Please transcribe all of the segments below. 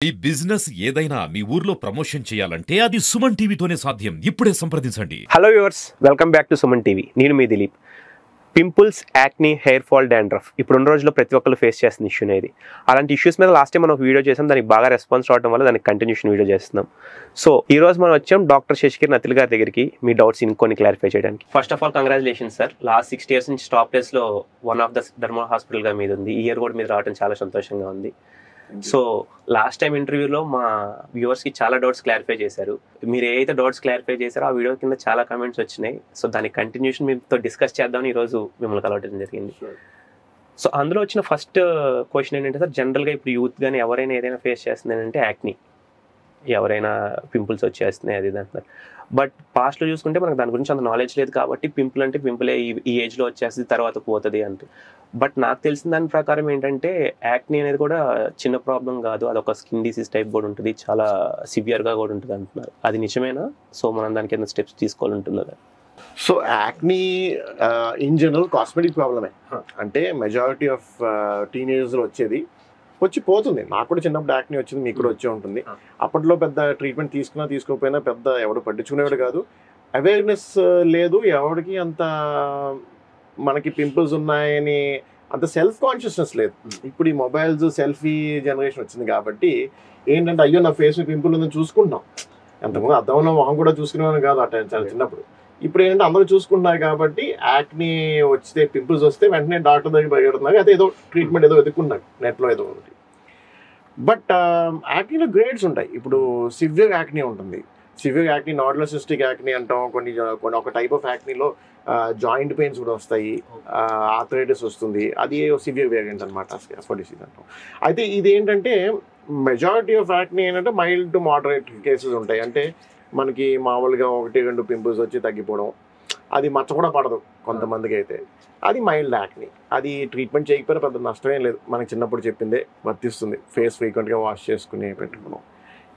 ఈ బిజినెస్ ఏదైనా మీ ఊర్లో ప్రమోషన్ చేయాలంటే అది సుమన్ టీవీతోనే సాధ్యం. ఇప్పుడే సంప్రదించండి. Hello viewers, welcome back to Suman TV. నేను మీ Dilip. Pimples, acne, hair fall, dandruff ఇప్పుడున్న రోజుల్లో ప్రతి ఒక్కరు ఫేస్ చేస్తున్న ఇష్యూనే ఇది. అలాంటి ఇష్యూస్ మీద లాస్ట్ టైం మనం ఒక వీడియో చేసాం, దానికి బాగా రెస్పాన్స్ రావడం వల్ల దానికి కంటిన్యూషన్ వీడియో చేస్తున్నాం. సో ఈ రోజు మనం వచ్చాం డాక్టర్ శశికిరణ్ నతిల్ గారి దగ్గరికి మీ డౌట్స్ ఇంకొన్ని క్లారిఫై చేయడానికి. First of all congratulations sir. Last 6 years నుంచి టాప్ ప్లేస్ లో one of the Dharma hospital గా మీద ఉంది. ఈ ఇయర్ కూడా మీద రావడం చాలా సంతోషంగా ఉంది. సో లాస్ట్ టైం ఇంటర్వ్యూలో మా వ్యూవర్స్కి చాలా డౌట్స్ క్లారిఫై చేశారు. మీరు ఏదైతే డౌట్స్ క్లారిఫై చేశారో ఆ వీడియో కింద చాలా కామెంట్స్ వచ్చినాయి. సో దాని కంటిన్యూషన్ మీతో డిస్కస్ చేద్దామని ఈరోజు మిమ్మల్ని కలవడం జరిగింది. సో అందులో వచ్చిన ఫస్ట్ క్వశ్చన్ ఏంటంటే సార్, జనరల్గా ఇప్పుడు యూత్ కానీ ఎవరైనా ఏదైనా ఫేస్ చేస్తుంది అంటే యాక్నీ, ఎవరైనా పింపుల్స్ వచ్చేస్తున్నాయి అది అంటున్నారు. బట్ పాస్ట్లో చూసుకుంటే మనకు దాని గురించి అంత నాలెడ్జ్ లేదు కాబట్టి పింపుల్ అంటే పింపులే, ఈ ఏజ్లో వచ్చేస్తుంది తర్వాత పోతుంది అంటే. బట్ నాకు తెలిసిన దాని ప్రకారం ఏంటంటే యాక్నీ అనేది కూడా చిన్న ప్రాబ్లం కాదు, అదొక స్కిన్ డిసీజ్ టైప్ కూడా ఉంటుంది, చాలా సివియర్గా కూడా ఉంటుంది అంటున్నారు. అది నిజమేనా? సో మనం దానికి ఏదైనా స్టెప్స్ తీసుకోవాలి ఉంటుందా? So acne in general cosmetic ప్రాబ్లమే. అంటే మెజారిటీ ఆఫ్ టీనేజర్స్లో వచ్చేది, వచ్చి పోతుంది. నాకు కూడా చిన్నప్పుడు యాక్నీ వచ్చింది, మీకు కూడా వచ్చే ఉంటుంది. అప్పట్లో పెద్ద ట్రీట్మెంట్ తీసుకోకపోయినా పెద్ద ఎవడు పట్టించుకునేవాడు కాదు. అవేర్నెస్ లేదు ఎవరికి, అంత మనకి పింపుల్స్ ఉన్నాయని అంత సెల్ఫ్ కాన్షియస్నెస్ లేదు. ఇప్పుడు ఈ మొబైల్స్ సెల్ఫీ జనరేషన్ వచ్చింది కాబట్టి ఏంటంటే అయ్యో నా ఫేస్ మీద పింపుల్ ఉందని చూసుకుంటున్నాం. ఎంతమంది అద్దంలో మొహం కూడా చూసుకునేవాడు కాదు ఆ టైం చాలా చిన్నప్పుడు. ఇప్పుడు ఏంటంటే అందరూ చూసుకుంటున్నారు కాబట్టి యాక్నీ వస్తే, పింపుల్స్ వస్తే వెంటనే డాక్టర్ దగ్గర పరిగెడుతున్నారు. అదే ఏదో ట్రీట్మెంట్ ఏదో వెతుక్కున్నారు నెట్లో ఏదో ఒకటి. బట్ యాక్నీలో గ్రేడ్స్ ఉంటాయి. ఇప్పుడు సివియర్ యాక్నీ ఉంటుంది, severe acne, nodular cystic acne అంటాం. కొన్ని ఒక టైప్ ఆఫ్ యాక్నీలో జాయింట్ పెయిన్స్ కూడా వస్తాయి, ఆర్థరైటిస్ వస్తుంది, అది సివియర్ వేరియంట్ అనమాట, డిసీజ్ అంటాం. అయితే ఇది ఏంటంటే మెజారిటీ ఆఫ్ యాక్నీ ఏంటంటే మైల్డ్ టు మోడరేట్ కేసెస్ ఉంటాయి. అంటే మనకి మామూలుగా 1-2 పింపుల్స్ వచ్చి తగ్గిపోవడం, అది మచ్చ కూడా పడదు కొంతమందికి. అయితే అది మైల్డ్ యాక్నీ, అది ట్రీట్మెంట్ చేయకపోయినా పెద్ద నష్టమేం లేదు. మనకి చిన్నప్పుడు చెప్పిందే వర్తిస్తుంది, ఫేస్ ఫ్రీక్వెంట్గా వాష్ చేసుకుని పెట్టుకున్నాం.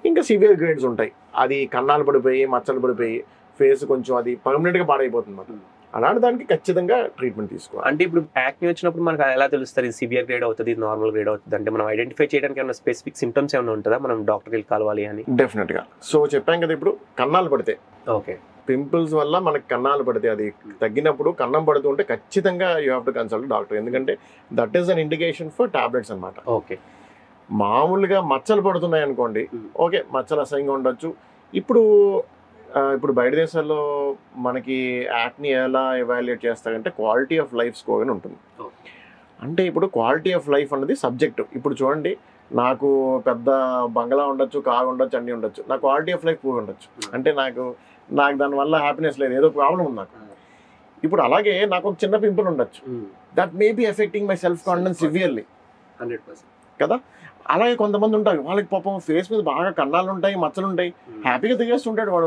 ఇంకా సివియర్ గ్రేడ్స్ ఉంటాయి, అది కన్నాలు పడిపోయి మచ్చలు పడిపోయి ఫేస్ కొంచెం అది పర్మనెంట్గా పాడైపోతుంది అన్నమాట. అలాంటి దానికి ఖచ్చితంగా ట్రీట్మెంట్ తీసుకోవాలి. అంటే ఇప్పుడు యాక్నీ వచ్చినప్పుడు మనకు ఎలా తెలుస్తుంది ఇది సివియర్ గ్రేడ్ అవుతుంది, నార్మల్ గ్రేడ్ అవుతుంది? అంటే మనం ఐడెంటిఫై చేయడానికి ఏమైనా స్పెసిఫిక్ సిమ్టమ్స్ ఏమైనా ఉంటుందా, మనం డాక్టర్కి కలవాలి అని? డెఫినెట్గా. సో చెప్పాం కదా, ఇప్పుడు కన్నాలు పడితే, ఓకే, పింపుల్స్ వల్ల మనకి కన్నాలు పడితే, అది తగ్గినప్పుడు కన్నం పడుతుంటే ఖచ్చితంగా you have to consult doctor. ఎందుకంటే that is an indication for tablets అనమాట. ఓకే, మామూలుగా మచ్చలు పడుతున్నాయి అనుకోండి, ఓకే మచ్చలు అసహ్యంగా ఉండొచ్చు. ఇప్పుడు బయట దేశాల్లో మనకి యాక్నీ ఎలా ఎవాల్యుయేట్ చేస్తారంటే క్వాలిటీ ఆఫ్ లైఫ్ స్కోర్ అని ఉంటుంది. అంటే ఇప్పుడు క్వాలిటీ ఆఫ్ లైఫ్ అన్నది సబ్జెక్టు. ఇప్పుడు చూడండి, నాకు పెద్ద బంగ్లా ఉండొచ్చు, కారు ఉండొచ్చు, అన్నీ ఉండొచ్చు, నా క్వాలిటీ ఆఫ్ లైఫ్ పూర్ ఉండొచ్చు. అంటే నాకు దానివల్ల హ్యాపీనెస్ లేదు, ఏదో ప్రాబ్లం ఉంది నాకు. ఇప్పుడు అలాగే నాకు ఒక చిన్న పింపుల్ ఉండొచ్చు, that may be effecting my self confidence severely 100% కదా. అలాగే కొంతమంది ఉంటారు, వాళ్ళకి పాపం ఫేస్ మీద బాగా కన్నాలు ఉంటాయి, మచ్చలు ఉంటాయి, హ్యాపీగా తిరిగేస్తుంటాడు వాడు,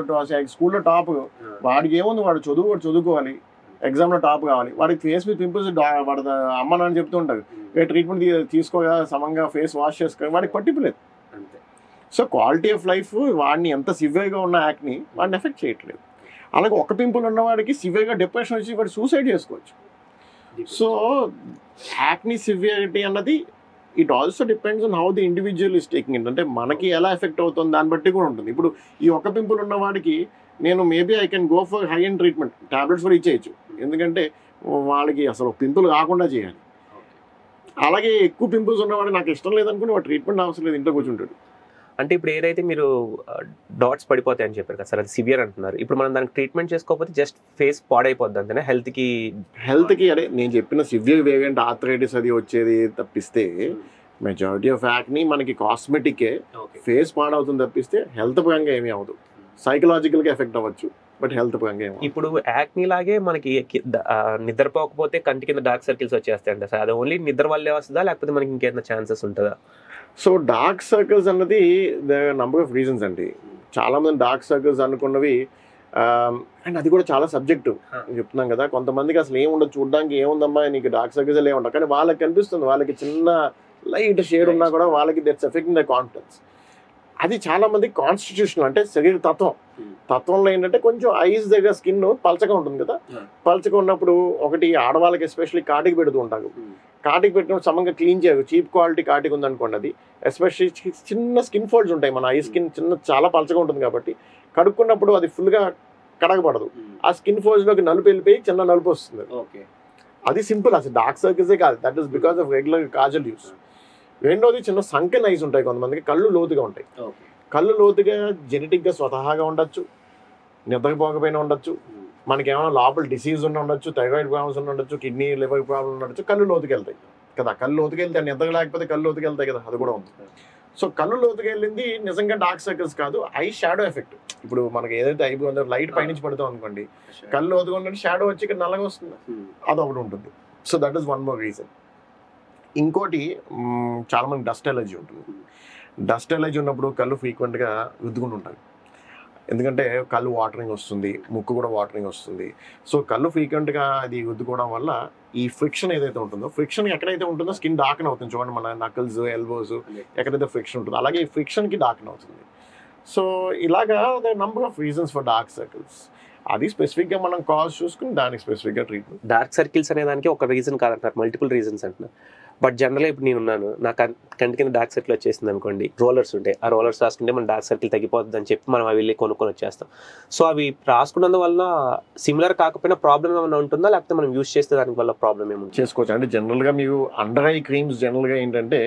స్కూల్లో టాప్, వాడికి ఏముంది, వాడు చదువుకోవాలి, ఎగ్జామ్లో టాప్ కావాలి, వాడికి ఫేస్ మీద పింపుల్స్ వాడు అమ్మ నాన్న చెప్తూ ఉంటారు, ట్రీట్మెంట్ తీసుకోగా సమంగా ఫేస్ వాష్ చేసుకోవాలి, వాడికి పట్టింపులేదు. సో క్వాలిటీ ఆఫ్ లైఫ్ వాడిని ఎంత సివియర్గా ఉన్న యాక్ని వాడిని ఎఫెక్ట్ చేయట్లేదు. అలాగే ఒక పింపుల్ ఉన్నవాడికి సివియర్గా డిప్రెషన్ వచ్చి వాడు సూసైడ్ చేసుకోవచ్చు. సో యాక్ని సివియరిటీ అన్నది it also depends on how the individual is taking it. అంటే మనకి ఎలా ఎఫెక్ట్ అవుతుంది దాన్ని బట్టి కూడా ఉంటుంది. ఇప్పుడు ఈ ఒక్క పింపుల్ ఉన్న వాడికి నేను maybe I can go for high and treatment, tablets కూడా ఇచ్చేయచ్చు, ఎందుకంటే వాళ్ళకి అసలు పింపుల్ కాకుండా చేయాలి. అలాగే ఎక్కువ పింపుల్స్ ఉన్నవాడు నాకు ఇష్టం లేదనుకుని వాడు ట్రీట్మెంట్ అవసరం లేదు, ఇంట్లో కూర్చుంటాడు. అంటే ఇప్పుడు ఏదైతే మీరు డాట్స్ పడిపోతాయి అని చెప్పారు కదా సార్, అది సివియర్ అంటున్నారు. ఇప్పుడు మనం దానికి ట్రీట్మెంట్ చేసుకోకపోతే జస్ట్ ఫేస్ పాడైపోద్ది అంతేనా? హెల్త్కి అదే నేను చెప్పిన సివియర్ వేరియంట్ ఆర్థరైటిస్ అది వచ్చేది తప్పిస్తే మెజారిటీ ఆఫ్ యాక్ని మనకి కాస్మెటికే, ఫేస్ పాడవుతుంది తప్పిస్తే హెల్త్ పరంగా ఏమీ అవ్వదు. సైకలాజికల్గా ఎఫెక్ట్ అవ్వచ్చు, బట్ హెల్త్ పరంగా ఏమో. ఇప్పుడు యాక్నీ లాగే మనకి నిద్రపోకపోతే కంటి కింద డార్క్ సర్కిల్స్ వచ్చేస్తాయంట సార్, అది ఓన్లీ నిద్ర వల్లే వస్తుందా లేకపోతే మనకి ఇంకేమైనా ఛాన్సెస్ ఉంటుందా? సో డార్క్ సర్కిల్స్ అన్నది ద నంబర్ ఆఫ్ రీజన్స్ అండి. చాలామంది డార్క్ సర్కిల్స్ అనుకున్నవి, అండ్ అది కూడా చాలా సబ్జెక్టివ్ చెప్తున్నాం కదా. కొంతమందికి అసలు ఏముండదు, చూడడానికి ఏముందమ్మా నీకు డార్క్ సర్కిల్స్ ఏముండవు, కానీ వాళ్ళకి కనిపిస్తుంది, వాళ్ళకి చిన్న లైట్ షేడ్ ఉన్నా కూడా వాళ్ళకి దట్స్ ఎఫెక్టింగ్ ద కాన్ఫిడెన్స్. అది చాలా మంది కాన్స్టిట్యూషనల్, అంటే శరీర తత్వంలో ఏంటంటే కొంచెం ఐస్ దగ్గర స్కిన్ పల్చగా ఉంటుంది కదా, పల్చగా ఉన్నప్పుడు ఒకటి ఆడవాళ్ళకి ఎస్పెషల్లీ కాటికి పెడుతూ ఉంటారు, కాటికి పెట్టినప్పుడు సమంగా క్లీన్ చేయరు, చీప్ క్వాలిటీ కాటికి ఉందనుకోండి, అది ఎస్పెషల్లీ చిన్న స్కిన్ ఫోల్డ్స్ ఉంటాయి, మన ఐ స్కిన్ చిన్న చాలా పలచగా ఉంటుంది కాబట్టి కడుక్కున్నప్పుడు అది ఫుల్గా కడగబడదు, ఆ స్కిన్ ఫోల్డ్స్లోకి నలుపు వెళ్ళిపోయి చిన్న నలుపు వస్తుంది. అది సింపుల్, అసలు డార్క్ సర్కిల్సే కాదు, that is because of regular Kajal use. రెండోది చిన్న సంకెన్ ఐస్ ఉంటాయి కొంతమందికి, కళ్ళు లోతుగా ఉంటాయి. కళ్ళు లోతుగా జెనెటిక్గా స్వతహాగా ఉండొచ్చు, నిద్రపోకపోయినా ఉండొచ్చు, మనకి ఏమైనా లోపల డిసీజ్ ఉండొచ్చు, థైరాయిడ్ ప్రాబ్లమ్స్ ఉండొచ్చు, కిడ్నీ లివర్ ప్రాబ్లమ్ ఉండొచ్చు, కళ్ళు లోతుకి వెళ్తాయి కదా. కళ్ళు లోతుకి వెళ్తే నిద్ర లేకపోతే కళ్ళు లోతుకి వెళ్తాయి కదా, అది కూడా ఉంది. సో కళ్ళు లోతుకి వెళ్ళింది నిజంగా డార్క్ సర్కిల్స్ కాదు, ఐ షాడో ఎఫెక్ట్. ఇప్పుడు మనకి ఏదైతే ఐబీ ఉందో లైట్ పైనుంచి పడుతాం అనుకోండి, కళ్ళు లోతుగా ఉన్నట్టు షాడో వచ్చి ఇక్కడ నల్లగా వస్తుంది, అదొకటి ఉంటుంది. So that is one more reason. ఇంకోటి చాలా మంది డస్ట్ ఎలర్జీ ఉంటుంది. డస్ట్ ఎలర్జీ ఉన్నప్పుడు కళ్ళు ఫ్రీక్వెంట్గా రుద్దుకుంటూ ఉంటాయి, ఎందుకంటే కళ్ళు వాటరింగ్ వస్తుంది, ముక్కు కూడా వాటరింగ్ వస్తుంది. సో కళ్ళు ఫ్రీక్వెంట్గా అది రుద్దుకోవడం వల్ల ఈ ఫ్రిక్షన్ ఏదైతే ఉంటుందో, ఫ్రిక్షన్ ఎక్కడైతే ఉంటుందో స్కిన్ డార్కన్ అవుతుంది. చూడండి మన నకల్స్, ఎల్బోస్ ఎక్కడైతే ఫ్రిక్షన్ ఉంటుందో అలాగే ఈ ఫ్రిక్షన్కి డార్కన్ అవుతుంది. సో ఇలాగా the number of reasons for dark circles. అది స్పెసిఫిక్గా మనం కాజ్ చూసుకుని దానికి స్పెసిఫిక్గా ట్రీట్మెంట్. డార్క్ సర్కిల్స్ అనే దానికి ఒక రీజన్ కాదంటారు, మల్టిపుల్ రీజన్స్ అంటున్నారు. బట్ జనరల్గా ఇప్పుడు నేను ఉన్నాను, నా కంటి కింద డార్క్ సర్కిల్ వచ్చేసింది అనుకోండి, రోలర్స్ ఉంటాయి, ఆ రోలర్స్ రాసుకుంటే మన డార్క్ సర్కిల్ తగ్గిపోతుంది అని చెప్పి మనం అవి వెళ్ళి కొనుక్కొని వచ్చేస్తాం. సో అవి రాసుకున్నందువల్ల సిమిలర్ కాకపోయినా ప్రాబ్లమ్ ఏమైనా ఉంటుందా, లేకపోతే మనం యూస్ చేస్తే దాని వల్ల ప్రాబ్లమ్ ఏముంది? చేసుకోవచ్చు. అంటే జనరల్గా మీరు అండర్ ఐ క్రీమ్స్ జనరల్గా ఏంటంటే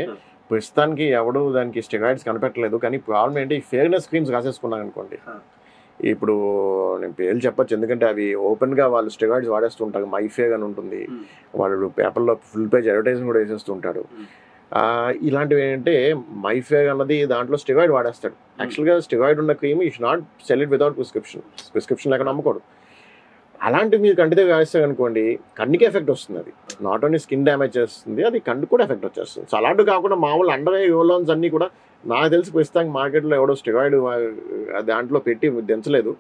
ప్రస్తుతానికి ఎవడు దానికి స్టెరాయిడ్స్ కనిపెట్టలేదు, కానీ ప్రాబ్లం ఏంటి, ఫెయిర్నెస్ క్రీమ్స్ రాసేసుకున్నాను అనుకోండి. ఇప్పుడు నేను పేర్లు చెప్పచ్చు, ఎందుకంటే అవి ఓపెన్గా వాళ్ళు స్టెరాయిడ్స్ వాడేస్తుంటారు. మైఫేర్ అని ఉంటుంది, వాళ్ళు పేపర్లో ఫుల్ పేజ్ అడ్వర్టైజింగ్ కూడా వేసేస్తుంటాడు. ఇలాంటివి ఏంటంటే మైఫేర్ అన్నది దాంట్లో స్టెరాయిడ్ వాడేస్తాడు. యాక్చువల్గా స్టెరాయిడ్ ఉన్న cream you should not sell it without prescription లేక నమ్మకూడదు. అలాంటివి మీరు కంటి దగ్గర వేస్తారు అనుకోండి, కన్నుకి ఎఫెక్ట్ వస్తుంది. అది నాట్ ఓన్లీ స్కిన్ డ్యామేజ్ చేస్తుంది, అది కన్ను కూడా ఎఫెక్ట్ వచ్చేస్తుంది. సో అలాంటివి కాకుండా మామూలు అండర్ ఐ రోల్స్ అన్నీ కూడా నాకు తెలిసి ప్రస్తుతానికి మార్కెట్లో ఎవడో స్టెరాయిడ్ దాంట్లో పెట్టి దించలేదు,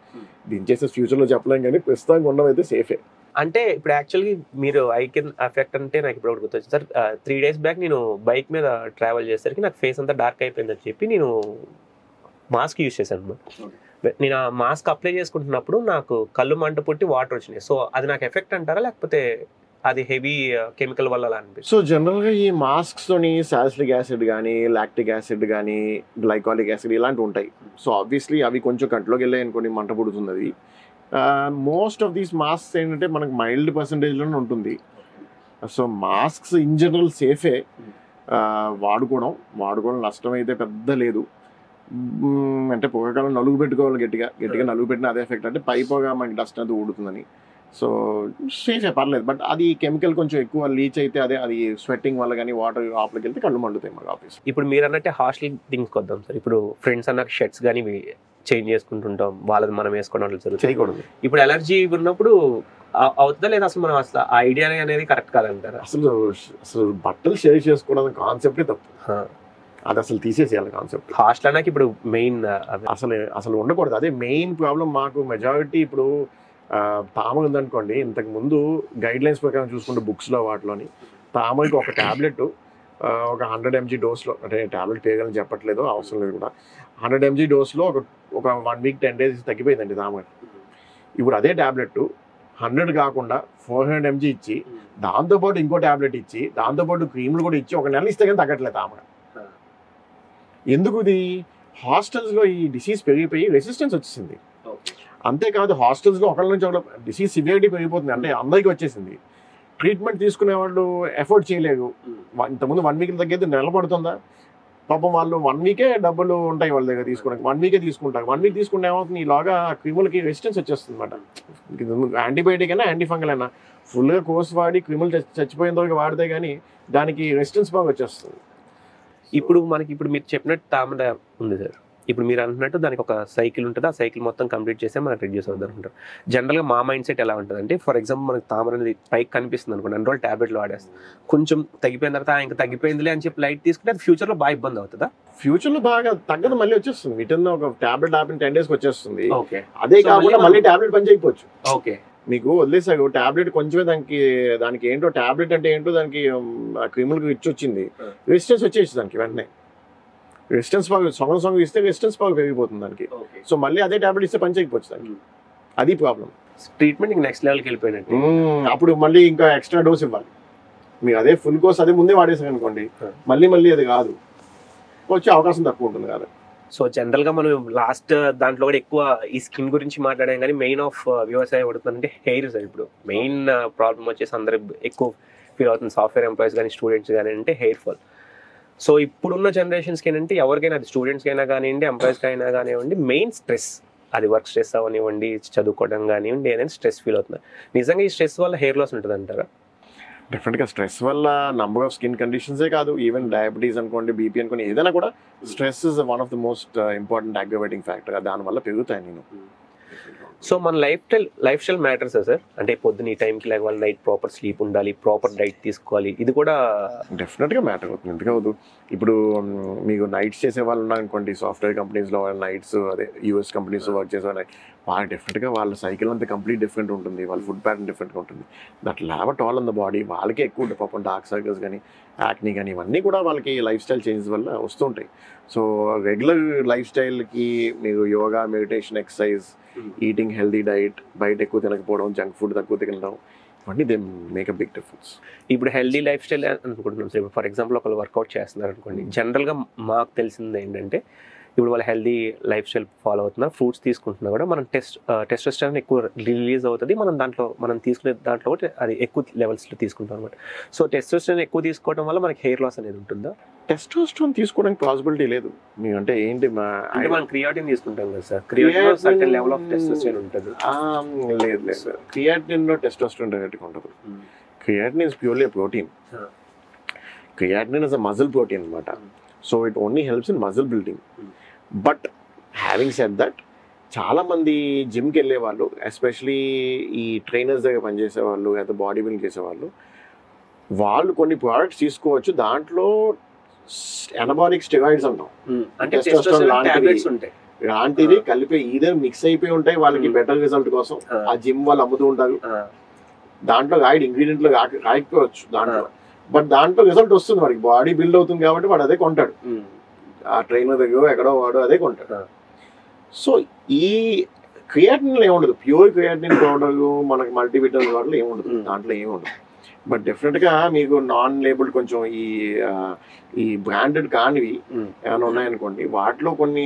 దించేసే ఫ్యూచర్లో చెప్పలేం, కానీ ప్రస్తుతానికి ఉన్నవైతే సేఫే. అంటే ఇప్పుడు యాక్చువల్గా మీరు ఐ కెన్ ఎఫెక్ట్ అంటే నాకు ఇప్పుడు గుర్తొచ్చింది సార్. 3 days బ్యాక్ నేను బైక్ మీద ట్రావెల్ చేసేసరికి నాకు ఫేస్ అంతా డార్క్ అయిపోయిందని చెప్పి నేను మాస్క్ యూజ్ చేశాను అనమాట. నేను ఆ మాస్క్ అప్లై చేసుకుంటున్నప్పుడు నాకు కళ్ళు మంట పుట్టి వాటర్ వచ్చినాయి. సో అది నాకు ఎఫెక్ట్ అంటారా, లేకపోతే అది హెవీ కెమికల్ వల్ల అలా అనిపిస్తుంది? సో జనరల్గా ఈ మాస్క్స్తోని సాలిసిలిక్ యాసిడ్ కానీ, లాక్టిక్ యాసిడ్ కానీ, గ్లైకాలిక్ యాసిడ్ ఇలాంటివి ఉంటాయి. సో ఆబ్వియస్లీ అవి కొంచెం కంట్లోకి వెళ్ళాయి అనుకోని మంట పుడుతుంది. అది మోస్ట్ ఆఫ్ దీస్ మాస్క్స్ ఏంటంటే మనకు మైల్డ్ పర్సంటేజ్లోనే ఉంటుంది. సో మాస్క్స్ ఇన్ జనరల్ సేఫే, వాడుకోవడం నష్టం అయితే పెద్ద లేదు. అంటే పొగకాలం నలుగు పెట్టుకోవాలి, గట్టిగా నలుగు పెట్టిన అదే ఎఫెక్ట్, అంటే పై పొగ మనకి డస్ట్ అది ఊడుతుందని. సో సేఫే, పర్లేదు. బట్ అది కెమికల్ కొంచెం ఎక్కువ లీచ్ అయితే అది స్వెట్టింగ్ వల్ల కానీ వాటర్ లోపలికి వెళ్తే కళ్ళు మండుతాయి మాకు ఆఫీస్. ఇప్పుడు మీరు అన్నట్టే హాస్టల్ థింగ్స్కి వద్దాం సార్. ఇప్పుడు ఫ్రెండ్స్ అన్న షర్ట్స్ కానీ చేంజ్ చేసుకుంటుంటాం, వాళ్ళది మనం వేసుకోవడం జరుగుతుంది, చేయకూడదు. ఇప్పుడు ఎలర్జీ ఉన్నప్పుడు అవుతుందా లేదా, అసలు మనం అసలు ఆ ఐడియా అనేది కరెక్ట్ కాదంటారా? అసలు బట్టలు షేర్ చేసుకోవడం కాన్సెప్టే తప్పు, అది అసలు తీసేసేయాలి కాన్సెప్ట్. హాస్టల్ అన్నాక ఇప్పుడు మెయిన్ అసలు ఉండకూడదు, అదే మెయిన్ ప్రాబ్లం మాకు. మెజారిటీ ఇప్పుడు తామర ఉందనుకోండి, ఇంతకు ముందు గైడ్ లైన్స్ ప్రకారం చూసుకుంటే బుక్స్లో వాటిలోని తామరకి ఒక ట్యాబ్లెట్ ఒక 100 mg డోస్లో, అంటే ట్యాబ్లెట్ పేయగలని చెప్పట్లేదు, అవసరం లేదు కూడా, 100 mg డోస్లో ఒక 1 week 10 days తగ్గిపోయిందండి తామర. ఇప్పుడు అదే ట్యాబ్లెట్ 100 కాకుండా 400 mg ఇచ్చి, దాంతోపాటు ఇంకో ట్యాబ్లెట్ ఇచ్చి, దాంతోపాటు క్రీములు కూడా ఇచ్చి 1 నెల ఇస్తే కానీ తగ్గట్లేదు తామర. ఎందుకు? ఇది హాస్టల్స్లో ఈ డిసీజ్ పెరిగిపోయి రెసిస్టెన్స్ వచ్చేసింది. అంతేకాదు హాస్టల్స్లో ఒకళ్ళ నుంచి ఒకళ్ళ డిసీజ్ సివియారిటీ పెరిగిపోతుంది, అంటే అందరికీ వచ్చేసింది. ట్రీట్మెంట్ తీసుకునే వాళ్ళు ఎఫోర్డ్ చేయలేరు. ఇంతకుముందు 1 week తగ్గేది నిలబడుతుందా? పాపం వాళ్ళు 1 week డబ్బులు ఉంటాయి వాళ్ళ దగ్గర తీసుకోవడానికి, 1 week తీసుకుంటారు. 1 week తీసుకుంటే ఏమవుతుంది, ఈలోగా క్రిములకి రెసిస్టెన్స్ వచ్చేస్తుంది అనమాట. యాంటీబయాటిక్ అయినా యాంటీఫంగల్ అయినా ఫుల్గా కోర్స్ వాడి క్రిములు చచ్చిపోయిన వరకు వాడితే కానీ దానికి రెసిస్టెన్స్ బాగా వచ్చేస్తుంది. ఇప్పుడు మీరు చెప్పినట్టు తామర ఉంది సార్, ఇప్పుడు మీరు అంటున్నట్టు దానికి ఒక సైకిల్ ఉంటుంది, ఆ సైకిల్ మొత్తం కంప్లీట్ చేస్తే మనకు రెడ్యూస్ అవుతుంది అనుకుంటారు. జనరల్గా మా మైండ్ సెట్ ఎలా ఉంటుంది అంటే, ఫర్ ఎగ్జాంపుల్ మనకి తామర అనేది పైకి కనిపిస్తుంది అనుకోండి, 2 రోజులు ట్యాబ్లెట్లు వాడేస్తాం, కొంచెం తగ్గిపోయిన తర్వాత ఇంకా తగ్గిపోయిందిలే అని చెప్పి లైట్ తీసుకుంటే అది ఫ్యూచర్లో బాగా ఇబ్బంది అవుతుందా? ఫ్యూచర్లో బాగా తగ్గదు, మళ్ళీ వచ్చేస్తుంది. వీటిల్లో ఒక ట్యాబ్లెట్ ఆపిన 10 days వచ్చేస్తుంది. ఓకే, అదే కాకుండా మళ్ళీ ట్యాబ్లెట్ పని చేయకపోవచ్చు. ఓకే, మీకు వదిలేసారు ట్యాబ్లెట్ కొంచెమే, దానికి ఏంటో ట్యాబ్లెట్ అంటే ఏంటో దానికి క్రిములకు ఇచ్చి వచ్చింది, రెసిస్టెన్స్ వచ్చేసి దానికి వెంటనే రెసిస్టెన్స్ బాగా సొంగ ఇస్తే రెసిస్టెన్స్ బాగా పెరిగిపోతుంది దానికి. సో మళ్ళీ అదే ట్యాబ్లెట్ ఇస్తే పని చేయకపోవచ్చు దానికి, అది ప్రాబ్లం. ట్రీట్మెంట్ నెక్స్ట్ లెవెల్కి వెళ్ళిపోయినట్టు, అప్పుడు మళ్ళీ ఇంకా ఎక్స్ట్రా డోస్ ఇవ్వాలి. మీరు అదే ఫుల్ కోర్స్ అదే ముందే వాడేసారు అనుకోండి, మళ్ళీ అది కాదు, వచ్చే అవకాశం తక్కువ ఉంటుంది కదా. సో జనరల్గా మనం లాస్ట్ దాంట్లో కూడా ఎక్కువ ఈ స్కిన్ గురించి మాట్లాడాం, కానీ మెయిన్ ఆఫ్ వ్యవసాయం పడుతుందంటే హెయిర్ సార్. ఇప్పుడు మెయిన్ ప్రాబ్లమ్ వచ్చేసి అందరూ ఎక్కువ ఫీల్ అవుతుంది, సాఫ్ట్వేర్ ఎంప్లాయీస్ కానీ స్టూడెంట్స్ కానీ అంటే హెయిర్ ఫాల్. సో ఇప్పుడున్న జనరేషన్స్కి ఏంటంటే ఎవరికైనా, అది స్టూడెంట్స్కి అయినా కానివ్వండి, ఎంప్లాయీస్కి అయినా కానివ్వండి, మెయిన్ స్ట్రెస్. అది వర్క్ స్ట్రెస్ అవనివ్వండి, చదువుకోవడం కానివ్వండి, ఏదైనా స్ట్రెస్ ఫీల్ అవుతుంది. నిజంగా ఈ స్ట్రెస్ వల్ల హెయిర్ లాస్ ఉంటుంది అంటారా? డెఫినెట్గా స్ట్రెస్ వల్ల నంబర్ ఆఫ్ స్కిన్ కండిషన్సే కాదు, ఈవెన్ డయాబెటీస్ అనుకోండి, బీపీ అనుకోండి, ఏదైనా కూడా stress is one of the most important aggravating factor. దానివల్ల పెరుగుతాయి. నేను సో మన లైఫ్ స్టైల్ మ్యాటర్స్ సార్. అంటే పొద్దున్న ఈ టైంకి లేవాలి, నైట్ ప్రాపర్ స్లీప్ ఉండాలి, ప్రాపర్ డైట్ తీసుకోవాలి, ఇది కూడా డెఫినెట్గా మ్యాటర్ అవుతుంది. ఎందుకు అవ్వదు? ఇప్పుడు మీకు నైట్స్ చేసే వాళ్ళు ఉన్నారనుకోండి, సాఫ్ట్వేర్ కంపెనీస్లో నైట్స్, అదే యూఎస్ కంపెనీస్లో వర్క్ చేసే వాళ్ళు డెఫినెట్గా వాళ్ళ సైకిల్ అంతా కంప్లీట్ డిఫరెంట్ ఉంటుంది, వాళ్ళ ఫుడ్ ప్యాటర్న్ డిఫరెంట్గా ఉంటుంది. That love at all on the body. వాళ్ళకే ఎక్కువ ఉంటుంది పాపం, డార్క్ సర్కిల్స్ కానీ, యాక్నీ కానీ, ఇవన్నీ కూడా వాళ్ళకి లైఫ్ స్టైల్ చేంజెస్ వల్ల వస్తుంటాయి. సో రెగ్యులర్ లైఫ్ స్టైల్కి మీరు yoga, meditation, exercise, eating healthy diet, బయట ఎక్కువ తినకపోవడం, జంక్ ఫుడ్ తక్కువ తినడం, ఇవన్నీ they make a big difference. ఇప్పుడు హెల్దీ లైఫ్ స్టైల్ అనుకుంటున్నాం సార్. ఫర్ ఎగ్జాంపుల్ ఒకళ్ళు వర్కౌట్ చేస్తున్నారు అనుకోండి, జనరల్గా మాకు తెలిసింది ఏంటంటే ఇప్పుడు వాళ్ళు హెల్దీ లైఫ్ స్టైల్ ఫాలో అవుతున్నారు, ఫ్రూట్స్ తీసుకుంటున్నా కూడా మనం టెస్టోస్టెరాన్ ఎక్కువ రిలీజ్ అవుతుంది. మనం తీసుకునే దాంట్లో కూడా అది ఎక్కువ లెవెల్స్లో తీసుకుంటాం అనమాట. సో టెస్టోస్టెరాన్ ఎక్కువ తీసుకోవడం వల్ల మనకి హెయిర్ లాస్ అనేది ఉంటుందా? టెస్టోస్టెరాన్ తీసుకోవడానికి పాసిబిలిటీ లేదు. మీరు అంటే ఏంటి, అంటే మనం క్రియాటిన్ తీసుకుంటాం కదా sir, creatine certain level of testosterone ఉంటుంది. లేదు సార్, క్రియాటిన్లో టెస్టోస్టెరాన్ డైరెక్ట్గా ఉండదు. Creatine is purely protein. Creatine is a muscle protein అనమాట. So it only helps in muscle building. But having said that, చాలామంది జిమ్కి వెళ్ళే వాళ్ళు, ఎస్పెషలీ ఈ ట్రైనర్స్ దగ్గర పనిచేసే వాళ్ళు, లేదా బాడీ బిల్డింగ్ చేసేవాళ్ళు, వాళ్ళు కొన్ని ప్రోడక్ట్స్ తీసుకోవచ్చు. దాంట్లో ఎనబాలిక్ స్టెరాయిడ్స్ అంటాం, అంటే లాంటివి కలిపి ఈధర్ మిక్స్ అయిపోయి ఉంటాయి. వాళ్ళకి బెటర్ రిజల్ట్ కోసం ఆ జిమ్ వాళ్ళు అమ్ముతూ ఉంటారు. దాంట్లో ఇంగ్రీడియంట్లు రాయకపోవచ్చు దాంట్లో, బట్ దాంట్లో రిజల్ట్ వస్తుంది, వాడికి బాడీ బిల్డ్ అవుతుంది కాబట్టి వాడు అదే కొంటాడు. ఆ ట్రైనర్ దగ్గర ఎక్కడో వాడు అదే కొంటాడు. సో ఈ క్రియాటిన్లో ఏముండదు, ప్యూర్ క్రియాటిన్ పౌడర్, మనకి మల్టీవిటమిన్ పౌడర్లు ఏముండదు, దాంట్లో ఏముండదు. బట్ డెఫినెట్గా మీకు నాన్ లేబుల్డ్ కొంచెం ఈ బ్రాండెడ్ కానివి ఏమైనా ఉన్నాయనుకోండి, వాటిలో కొన్ని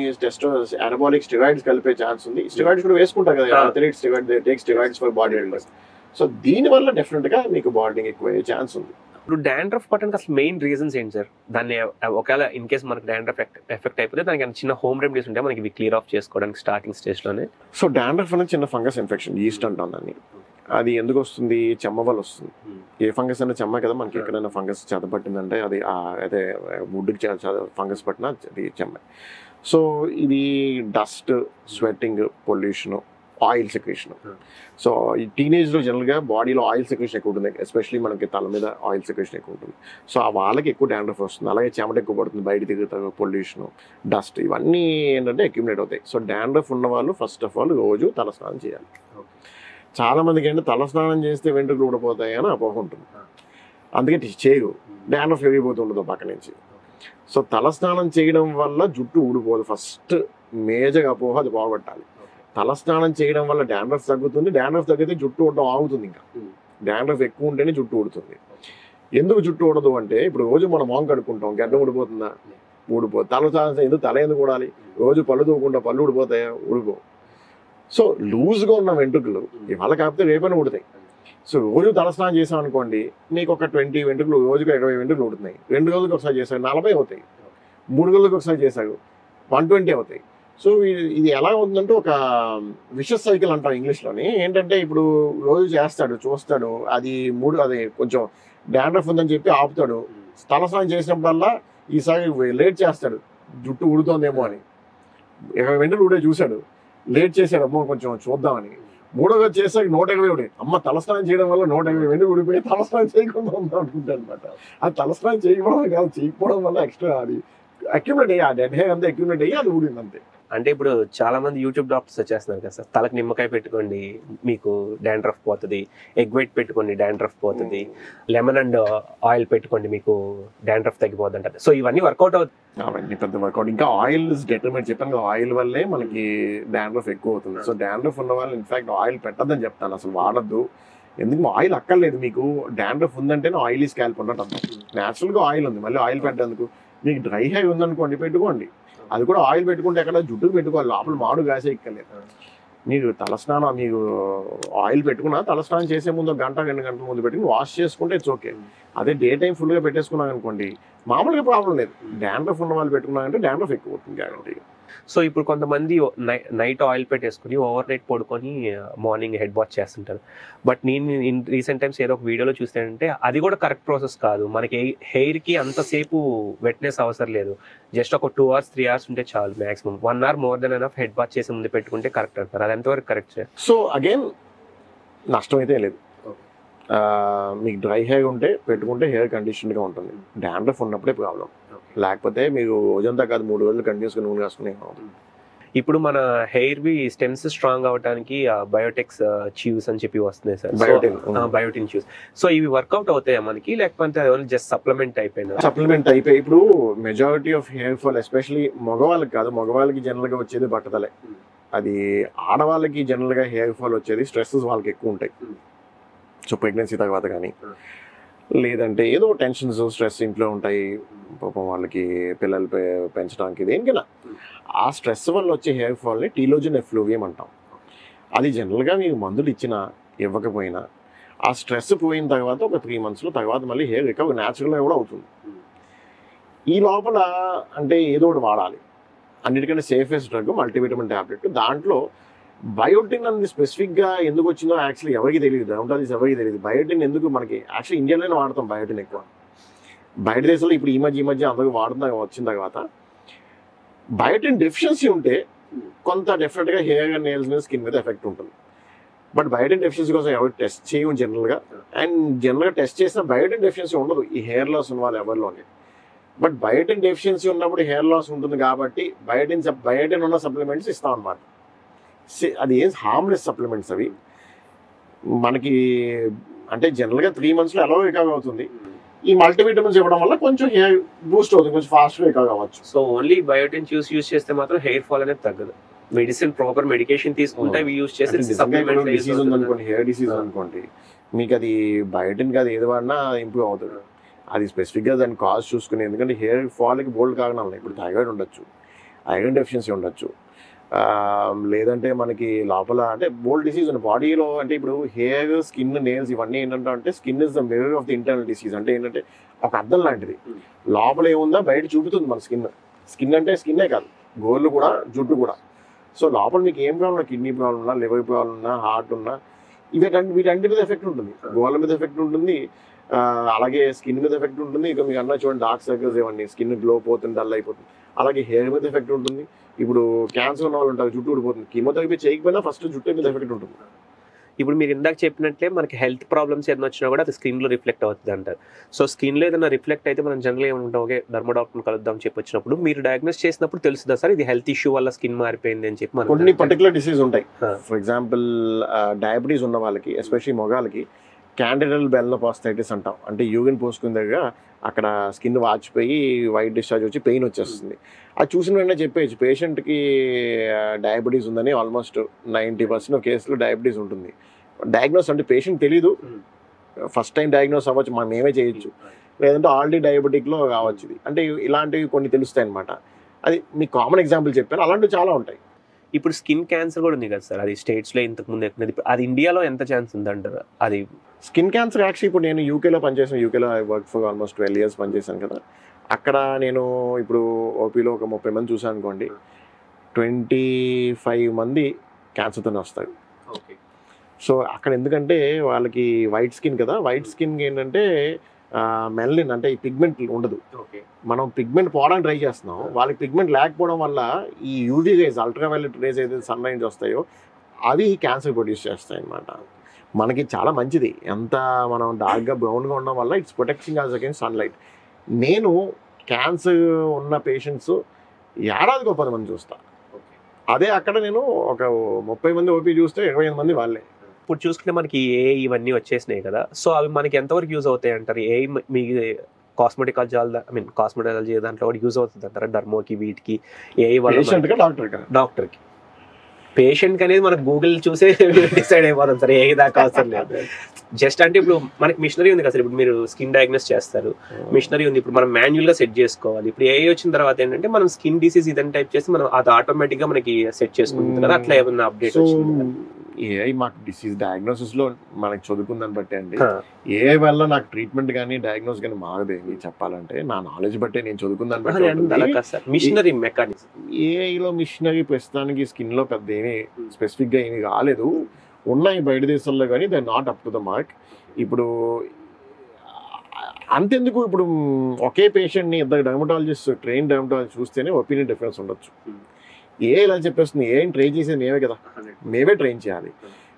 అనబాలిక్ స్టెరాయిడ్స్ కలిపే ఛాన్స్ ఉంది. స్టెరాయిడ్స్ కూడా వేసుకుంటారు కదా, athletes take steroids for body builders. So దీనివల్ల డెఫినెట్గా మీకు బాడీ ఎక్కువ అయ్యే ఛాన్స్ ఉంది. ఇప్పుడు డాండ్రఫ్ పట్టడానికి అసలు మెయిన్ రీజన్స్ ఏంటి సార్? దాన్ని ఒకవేళ ఇన్ కేస్ మనకి డాండ్రఫ్ ఎఫెక్ట్ అయిపోతే దానికి చిన్న హోమ్ రెమెడీస్ ఉంటాయి మనకి ఇవి క్లియర్ ఆఫ్ చేసుకోవడానికి స్టార్టింగ్ స్టేజ్లోనే? సో డాండ్రఫ్ అనేది చిన్న ఫంగస్ ఇన్ఫెక్షన్, ఈస్ట్ అంటాం దాన్ని. అది ఎందుకు వస్తుంది? చెమ్మ వల్ల వస్తుంది. ఏ ఫంగస్ అయినా చెమ్మ కదా, మనకి ఎక్కడైనా ఫంగస్ చెదపట్టిందంటే అది అదే వుడ్కి ఫంగస్ పట్టినా అది చెమ్మ. సో ఇది dust, sweating, pollution, oil secretion. So ఈ టీనేజ్లో జనరల్గా బాడీలో ఆయిల్ సెక్రేషన్ ఎక్కువ ఉంటుంది, ఎస్పెషలీ మనకి తల మీద ఆయిల్ సెక్రేషన్ ఎక్కువ ఉంటుంది. సో ఆ వాళ్ళకి ఎక్కువ డాండ్రఫ్ వస్తుంది. అలాగే చెమట ఎక్కువ పడుతుంది, బయట తిరుగుతారు, పొల్యూషను, డస్ట్, ఇవన్నీ ఏంటంటే అక్యుములేట్ అవుతాయి. సో డాండ్రఫ్ ఉన్న వాళ్ళు ఫస్ట్ ఆఫ్ ఆల్ రోజు తలస్నానం చేయాలి. చాలామందికి ఏంటంటే తలస్నానం చేస్తే వెంట్రుకలు ఊడిపోతాయి అని అపోహ ఉంటుంది, అందుకే చేయరు, డాండ్రఫ్ ఎగిరిపోతుండదు పక్క నుంచి. సో తలస్నానం చేయడం వల్ల జుట్టు ఊడిపోదు, ఫస్ట్ మేజర్ అపోహ, అది పోగొట్టాలి. తలస్నానం చేయడం వల్ల డాండ్రఫ్ తగ్గుతుంది, డాండ్రఫ్ తగ్గితే జుట్టు ఊడడం ఆగుతుంది. ఇంకా డాండ్రఫ్ ఎక్కువ ఉంటేనే జుట్టు ఊడుతుంది. ఎందుకు జుట్టు ఊడదు అంటే, ఇప్పుడు రోజు మనం మొహం కడుక్కుంటాం, గడ్డ ఊడిపోతుందా? ఊడిపోదు. తలస్నానం ఎందుకు తల ఎందుకు ఊడాలి? రోజు పళ్ళు తూకుంటా పళ్ళు ఊడిపోతాయా? ఊడిపోవు. సో లూజ్గా ఉన్న వెంట్రుకలు ఇవాళ కాకపోతే రేపైనా ఊడుతాయి. సో రోజు తలస్నానం చేసాం అనుకోండి, మీకు ఒక 20 వెంట్రుకలు, రోజుకు 20 వెంట్రుకలు ఊడుతున్నాయి. 2 రోజులకు ఒకసారి చేశారు 40 అవుతాయి, 3 రోజులకు ఒకసారి చేశారు 120 అవుతాయి. సో ఇది ఎలా ఉందంటే ఒక విషస్ సైకిల్ అంటాం ఇంగ్లీష్లోని. ఏంటంటే ఇప్పుడు రోజు చేస్తాడు, చూస్తాడు, అది కొంచెం డాండ్రఫ్ ఉందని చెప్పి ఆపుతాడు. తలస్నానం చేసినప్పుడల్లా ఈసారి లేట్ చేస్తాడు, జుట్టు ఊడుతోందేమో అని. 20 వెంట్రుకలు ఊడే చూశాడు, లేట్ చేశాడు, అమ్మో కొంచెం చూద్దామని. 3వ చేసాక 120 ఊడే, అమ్మ తలస్నానం చేయడం వల్ల 120 వెంట్రుకలు ఊడిపోయి తలస్నానం చేయకుండా ఉందా అనుకుంటాడు అనమాట. ఆ తలస్నానం చేయకపోవడం కాదు, చేయకపోవడం వల్ల ఎక్స్ట్రా అది అక్యుములేట్ అయ్యి, ఆ డెడ్ హెయిర్ అంతా అక్యుములేట్ అయ్యి అది ఊడింది అంతే. అంటే ఇప్పుడు చాలా మంది యూట్యూబ్ డాక్టర్స్ వచ్చేస్తున్నారు కదా సార్, తలకు నిమ్మకాయ పెట్టుకోండి మీకు డాండ్రఫ్ పోతుంది, ఎగ్ వైట్ పెట్టుకోండి డాండ్రఫ్ పోతుంది, లెమన్ అండ్ ఆయిల్ పెట్టుకోండి మీకు డాండ్రఫ్ తగ్గిపోద్ది అంటారు. సో ఇవన్నీ వర్కౌట్ అవుతుంది? అవన్నీ పెద్ద వర్కౌట్. ఇంకా ఆయిల్ డెటర్మెంట్ చెప్పాను కదా, ఆయిల్ వల్లే మనకి డాండ్రఫ్ ఎక్కువ అవుతుంది. సో డాండ్రఫ్ ఉన్న వాళ్ళు ఇన్ఫాక్ట్ ఆయిల్ పెట్టద్దని చెప్తాను, అసలు వాడద్దు. ఎందుకు ఆయిల్ అక్కర్లేదు, మీకు డాండ్రఫ్ ఉందంటేనే ఆయిలీ స్కాల్ప్ ఉన్నట్టు అంటాం. న్యాచురల్గా ఆయిల్ ఉంది, మళ్ళీ ఆయిల్ పెట్టేందుకు. మీకు డ్రై హెయిర్ ఉందనుకోండి పెట్టుకోండి, అది కూడా ఆయిల్ పెట్టుకుంటే ఎక్కడ జుట్టుకు పెట్టుకోవాలి, లోపల మాడు గాసే ఎక్కలేదు. మీకు తలస్నానం, మీకు ఆయిల్ పెట్టుకున్నా తలస్నానం చేసే ముందు 1 గంట 2 గంటల ముందు పెట్టుకుని వాష్ చేసుకుంటే ఇట్స్ ఓకే. అదే డే టైం ఫుల్గా పెట్టేసుకున్నాం అనుకోండి మామూలుగా ప్రాబ్లం లేదు. డాండ్రఫ్ ఉన్న వాళ్ళు పెట్టుకున్నారంటే డాండ్రఫ్ ఎక్కువ అవుతుంది గ్యారంటీగా. సో ఇప్పుడు కొంతమంది నైట్ ఆయిల్ పెట్టేసుకుని ఓవర్ నైట్ పడుకొని మార్నింగ్ హెడ్ వాష్ చేస్తుంటారు. బట్ నేను రీసెంట్ టైమ్స్ ఏదో ఒక వీడియోలో చూస్తానంటే అది కూడా కరెక్ట్ ప్రాసెస్ కాదు. మనకి హెయిర్కి అంతసేపు వెట్నెస్ అవసరం లేదు, జస్ట్ ఒక 2 hours 3 hours ఉంటే చాలు, maximum 1 hour more than enough head wash చేసి ముందు పెట్టుకుంటే కరెక్ట్ అంటారు. అది ఎంతవరకు కరెక్ట్ సార్? సో అగైన్ నష్టం అయితే లేదు. మీకు డ్రై హెయిర్ ఉంటే పెట్టుకుంటే హెయిర్ కండిషన్గా ఉంటుంది. డాండ్రఫ్ ఉన్నప్పుడే ప్రాబ్లం, లేకపోతే మీరు రోజంతా కాదు 3 రోజులు కంటిన్యూస్గా నూనె రాసుకునే. ఇప్పుడు మన హెయిర్ బి స్టెమ్స్ స్ట్రాంగ్ అవడానికి బయోటెక్స్ చ్యూస్ అని చెప్పి వస్తున్నాయి సార్, బయోటిన్ చ్యూస్. సో ఇవి వర్కౌట్ అవుతాయా మనకి, లేకపోతే జస్ట్ సప్లిమెంట్ అయిపోయినా? సప్లిమెంట్ అయిపోయి ఇప్పుడు majority of hair fall especially మగవాళ్ళకి కాదు, మగవాళ్ళకి జనరల్గా వచ్చేది బట్టతలే. అది ఆడవాళ్ళకి జనరల్గా హెయిర్ ఫాల్ వచ్చేది స్ట్రెస్సెస్ వాళ్ళకి ఎక్కువ ఉంటాయి. సో ప్రెగ్నెన్సీ తర్వాత కానీ లేదంటే ఏదో టెన్షన్స్ స్ట్రెస్ ఇంట్లో ఉంటాయి, పాపం వాళ్ళకి పిల్లలు పెంచడానికి దేనికైనా ఆ స్ట్రెస్ వల్ల వచ్చే హెయిర్ ఫాల్ని టీలోజన్ ఎఫ్లూవియం అంటాం. అది జనరల్గా మీకు మందులు ఇచ్చినా ఇవ్వకపోయినా ఆ స్ట్రెస్ పోయిన తర్వాత ఒక 3 monthsలో తర్వాత మళ్ళీ హెయిర్ రికవర్ న్యాచురల్గా కూడా అవుతుంది. ఈ లోపల అంటే ఏదో ఒకటి వాడాలి. అన్నిటికంటే సేఫెస్ట్ డ్రగ్ మల్టీవిటమిన్ ట్యాబ్లెట్. దాంట్లో బయోటిన్ అనేది స్పెసిఫిక్గా ఎందుకు వచ్చిందో యాక్చువల్లీ ఎవరికి తెలియదు, డర్మటాలజిస్ట్ ఎవరికి తెలియదు. బయోటిన్ ఎందుకు మనకి యాక్చువల్లీ ఇండియాలోనే వాడతాం బయోటిన్ ఎక్కువ. బయట దేశాల్లో ఇప్పుడు ఈ మధ్య అందరూ వాడుతున్నా వచ్చిన తర్వాత బయోటిన్ డెఫిషియన్సీ ఉంటే కొంత డెఫినెట్గా హెయిర్ అండ్ నెయిల్స్ మీద స్కిన్ మీద ఎఫెక్ట్ ఉంటుంది. బట్ బయోటిన్ డెఫిషియన్సీ కోసం ఎవరు టెస్ట్ చేయము జనరల్గా. అండ్ జనరల్గా టెస్ట్ చేసిన బయోటిన్ డెఫిషియన్సీ ఉండదు ఈ హెయిర్ లాస్ ఉన్న వాళ్ళు ఎవరిలోనే. బట్ బయోటిన్ డెఫిషియన్సీ ఉన్నప్పుడు హెయిర్ లాస్ ఉంటుంది కాబట్టి బయోటిన్ ఉన్న సప్లిమెంట్స్ ఇస్తాం అన్నమాట. అది ఏం హార్మ్లెస్ సప్లిమెంట్స్ అవి. మనకి అంటే జనరల్గా 3 monthsలో ఎలా రికవర్ అవుతుంది. ఈ మల్టీవిటమిన్స్ ఇవ్వడం వల్ల కొంచెం హెయిర్ బూస్ట్ అవుతుంది, కొంచెం ఫాస్ట్గా రికవర్ అవ్వచ్చు. సో ఓన్లీ బయోటిన్ యూస్ చేస్తే మాత్రం హెయిర్ ఫాల్ అనేది తగ్గదు. మెడిసిన్ ప్రాపర్ మెడికేషన్ తీసుకుంటే అవి యూస్ చేసి డిసీజ్ ఉందనుకోండి, హెయిర్ డిసీజ్ అనుకోండి, మీకు అది బయోటిన్ కాదు ఏది వాడినా ఇంప్రూవ్ అవుతుంది. అది స్పెసిఫిక్గా దాని కాజ్ చూసుకుని, ఎందుకంటే హెయిర్ ఫాల్కి బోల్డ్ కారణాలు. ఇప్పుడు థైరాయిడ్ ఉండొచ్చు, ఐరన్ డెఫిషియన్సీ ఉండొచ్చు, లేదంటే మనకి లోపల అంటే బోల్డ్ డిసీజ్ ఉంది బాడీలో. అంటే ఇప్పుడు హెయిర్, స్కిన్, నెయిల్స్ ఇవన్నీ ఏంటంటే అంటే skin is the mirror of the internal disease. అంటే ఏంటంటే ఒక అద్దం లాంటిది, లోపల ఏముందా బయట చూపుతుంది మన స్కిన్. స్కిన్ అంటే స్కిన్నే కాదు, గోర్లు కూడా, జుట్టు కూడా. సో లోపల మీకు ఏం ప్రాబ్లం, కిడ్నీ ప్రాబ్లం ఉన్నా, లివర్ ప్రాబ్లం ఉన్నా, హార్ట్ ఉన్నా, వీటంటి మీద ఎఫెక్ట్ ఉంటుంది. గోర్ల మీద ఎఫెక్ట్ ఉంటుంది, అలాగే స్కిన్ మీద ఎఫెక్ట్ ఉంటుంది. ఇక మీకు అన్నా చూడండి డార్క్ సర్కిల్స్ ఇవన్నీ, స్కిన్ గ్లో పోతుంది, డల్ అయిపోతుంది. అలాగే హెయిర్ మీద ఎఫెక్ట్ ఉంటుంది. ఇప్పుడు క్యాన్సర్ ఉన్న వాళ్ళు ఉంటారు, జుట్టు ఊడిపోతుంది. కీమోథెరపీ చేయకపోయినా ఫస్ట్ జుట్టు మీద ఎఫెక్ట్ ఉంటుంది. ఇప్పుడు మీరు ఇందాక చెప్పినట్లే మనకి హెల్త్ ప్రాబ్లమ్స్ ఏదైనా వచ్చినా కూడా అది స్కిన్లో రిఫ్లెక్ట్ అవుతుంది అంటారు. సో స్కిన్లో ఏదైనా రిఫ్లెక్ట్ అయితే మనం జనరల్గా ఏమంటాం, ఓకే డర్మా డాక్టర్ని కలుద్దాం చెప్పి వచ్చినప్పుడు మీరు డయాగ్నోస్ చేసినప్పుడు తెలుస్తుందా సార్ ఇది హెల్త్ ఇష్యూ వల్ల స్కిన్ మారిపోయింది అని చెప్పి? కొన్ని పర్టికులర్ డిసీజ్ ఉంటాయి. ఫర్ ఎగ్జాంపుల్ డయాబెటీస్ ఉన్న వాళ్ళకి, ఎస్పెషల్లీ మగాళ్ళకి క్యాండిడల్ బెల్నోపాస్థైటిస్ అంటాం. అంటే యూరిన్ పోసుకున్న దగ్గర అక్కడ స్కిన్ వాచిపోయి వైట్ డిశ్చార్జ్ వచ్చి పెయిన్ వచ్చేస్తుంది. అది చూసిన వెంటనే చెప్పేయచ్చు పేషెంట్కి డయాబెటీస్ ఉందని. ఆల్మోస్ట్ 90% ఆఫ్ కేసులు డయాబెటీస్ ఉంటుంది. డయాగ్నోస్ అంటే పేషెంట్ తెలీదు, ఫస్ట్ టైం డయాగ్నోస్ అవ్వచ్చు, మనం మేమే చేయొచ్చు, లేదంటే ఆల్రెడీ డయాబెటిక్లో కావచ్చు. ఇది అంటే ఇలాంటివి కొన్ని తెలుస్తాయి అనమాట. అది మీకు కామన్ ఎగ్జాంపుల్ చెప్పాను, అలాంటివి చాలా ఉంటాయి. ఇప్పుడు స్కిన్ క్యాన్సర్ కూడా ఉంది కదా సార్, అది స్టేట్స్లో ఇంతకుముందు ఎక్కువ, అది ఇండియాలో ఎంత ఛాన్స్ ఉందంటారు? అది స్కిన్ క్యాన్సర్ యాక్చువల్లీ ఇప్పుడు నేను యూకేలో పనిచేసాను. యూకేలో I work for almost 12 years పనిచేశాను కదా. అక్కడ నేను ఇప్పుడు ఓపీలో ఒక 30 మంది చూసాను అనుకోండి, 25 మంది క్యాన్సర్తోనే వస్తారు. ఓకే. సో అక్కడ ఎందుకంటే వాళ్ళకి వైట్ స్కిన్ కదా, వైట్ స్కిన్కి ఏంటంటే మెలనిన్ అంటే ఈ పిగ్మెంట్ ఉండదు. మనం పిగ్మెంట్ పోవడానికి ట్రై చేస్తున్నాం, వాళ్ళకి పిగ్మెంట్ లేకపోవడం వల్ల ఈ యూవీ రేస్, అల్ట్రావైలెట్ రేస్ ఏదైతే సన్ రైజ్ వస్తాయో అవి క్యాన్సర్ ప్రొడ్యూస్ చేస్తాయి అన్నమాట. మనకి చాలా మంచిది, ఎంత మనం డార్క్గా బ్రౌన్గా ఉండడం వల్ల it's protecting us against sunlight. నేను క్యాన్సర్ ఉన్న పేషెంట్స్ ఏడాదికి 10 మంది చూస్తా. అదే అక్కడ నేను ఒక 30 మంది ఓపీ చూస్తే 25 మంది వాళ్ళే. ఇప్పుడు చూసుకుంటే మనకి ఏ ఇవన్నీ వచ్చేసినాయి కదా, సో అవి మనకి ఎంతవరకు యూజ్ అవుతాయి అంటారు? ఏ మీ కాస్మెటాలజీ దాంట్లో కూడా యూజ్ అవుతుంది అంటారా? డర్మోకి, వీటికి ఏ డాక్టర్కి పేషెంట్ అనేది మనకు గూగుల్ చూసే డిసైడ్ అయిపోతాం సార్, ఏ దాకా అవసరం లేదు. జస్ట్ అంటే ఇప్పుడు మనకి మిషనరీ ఉంది కదా సార్, ఇప్పుడు మీరు స్కిన్ డయాగ్నోస్ చేస్తారు, మిషనరీ ఉంది, ఇప్పుడు మనం మాన్యువల్ గా సెట్ చేసుకోవాలి. ఇప్పుడు ఏ వచ్చిన తర్వాత ఏంటంటే మనం స్కిన్ డిసీజ్ ఇదని టైప్ చేసి మనం అది ఆటోమేటిక్ గా మనకి సెట్ చేసుకుంటుంది కదా, అట్లా ఏమన్నా అప్డేట్ వచ్చింది? ఏఐ మాకు డిసీజ్ డయాగ్నోసిస్ లో మనకి చదువుకుందని బట్టి అండి, ఏఐ వల్ల నాకు ట్రీట్మెంట్ కానీ డయాగ్నోస్ కానీ మాగదేమి చెప్పాలంటే, నా నాలెడ్జ్ బట్టే నేను చదువుకుందని బట్టి. మిషనరీ మెకానిజం ఏఐలో మిషనరీ ప్రస్తుతానికి స్కిన్ లో పెద్ద ఏమి స్పెసిఫిక్ గా ఏమి కాలేదు, ఉన్నాయి బయట దేశాల్లో కానీ they not up to the mark. ఇప్పుడు అంతెందుకు, ఇప్పుడు ఒకే పేషెంట్ని ఇద్దరు డర్మటాలజిస్ట్ ట్రైన్ డర్మటాలజిస్ట్ చూస్తేనే ఒపీనియన్ డిఫరెన్స్ ఉండొచ్చు. ఏ ఇలా చెప్పేస్తుంది, ఏం ట్రైన్ చేసేది మేమే కదా, మేమే ట్రైన్ చేయాలి.